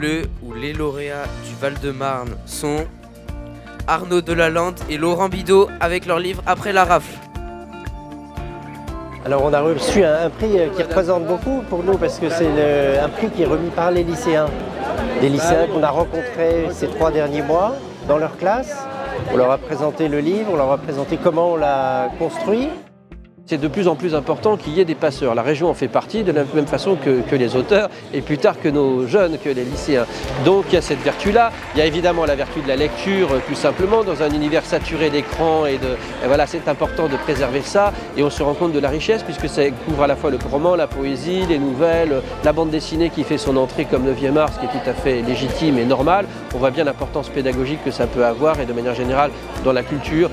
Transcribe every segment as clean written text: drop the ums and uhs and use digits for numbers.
Le ou les lauréats du Val-de-Marne sont Arnaud Delalande et Laurent Bidot avec leur livre Après la rafle. Alors on a reçu un prix qui représente beaucoup pour nous parce que c'est un prix qui est remis par les lycéens. Les lycéens qu'on a rencontrés ces 3 derniers mois dans leur classe. On leur a présenté le livre, on leur a présenté comment on l'a construit. C'est de plus en plus important qu'il y ait des passeurs. La région en fait partie de la même façon que les auteurs et plus tard que nos jeunes, que les lycéens. Donc il y a cette vertu-là. Il y a évidemment la vertu de la lecture, tout simplement, dans un univers saturé d'écran et voilà, c'est important de préserver ça. Et on se rend compte de la richesse puisque ça couvre à la fois le roman, la poésie, les nouvelles, la bande dessinée qui fait son entrée comme 9e art, ce qui est tout à fait légitime et normal. On voit bien l'importance pédagogique que ça peut avoir et de manière générale dans la culture.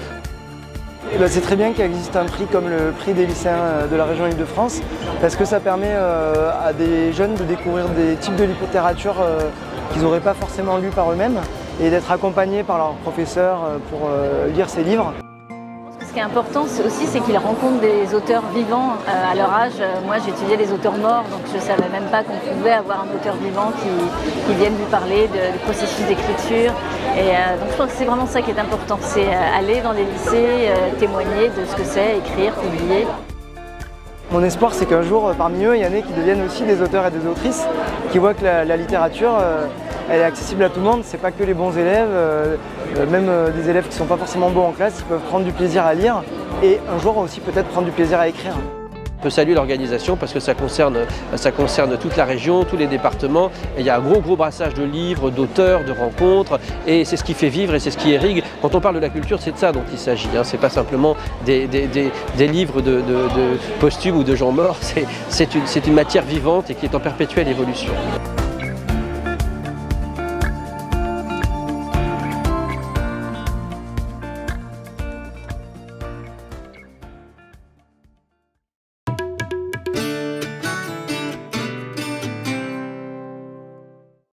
C'est très bien qu'il existe un prix comme le prix des lycéens de la région Île-de-France parce que ça permet à des jeunes de découvrir des types de littérature qu'ils n'auraient pas forcément lu par eux-mêmes et d'être accompagnés par leurs professeurs pour lire ces livres. Ce qui est important aussi, c'est qu'ils rencontrent des auteurs vivants à leur âge. Moi, j'étudiais les auteurs morts, donc je ne savais même pas qu'on pouvait avoir un auteur vivant qui vienne lui parler du processus d'écriture. Et donc je pense que c'est vraiment ça qui est important, c'est aller dans les lycées, témoigner de ce que c'est, écrire, publier. Mon espoir, c'est qu'un jour, parmi eux, il y en ait qui deviennent aussi des auteurs et des autrices, qui voient que la littérature, elle est accessible à tout le monde, c'est pas que les bons élèves, même des élèves qui ne sont pas forcément bons en classe, ils peuvent prendre du plaisir à lire et un jour aussi peut-être prendre du plaisir à écrire. On peut saluer l'organisation parce que ça concerne toute la région, tous les départements. Et il y a un gros brassage de livres, d'auteurs, de rencontres et c'est ce qui fait vivre et c'est ce qui irrigue. Quand on parle de la culture, c'est de ça dont il s'agit. Hein. C'est pas simplement des livres de posthumes ou de gens morts, c'est une matière vivante et qui est en perpétuelle évolution.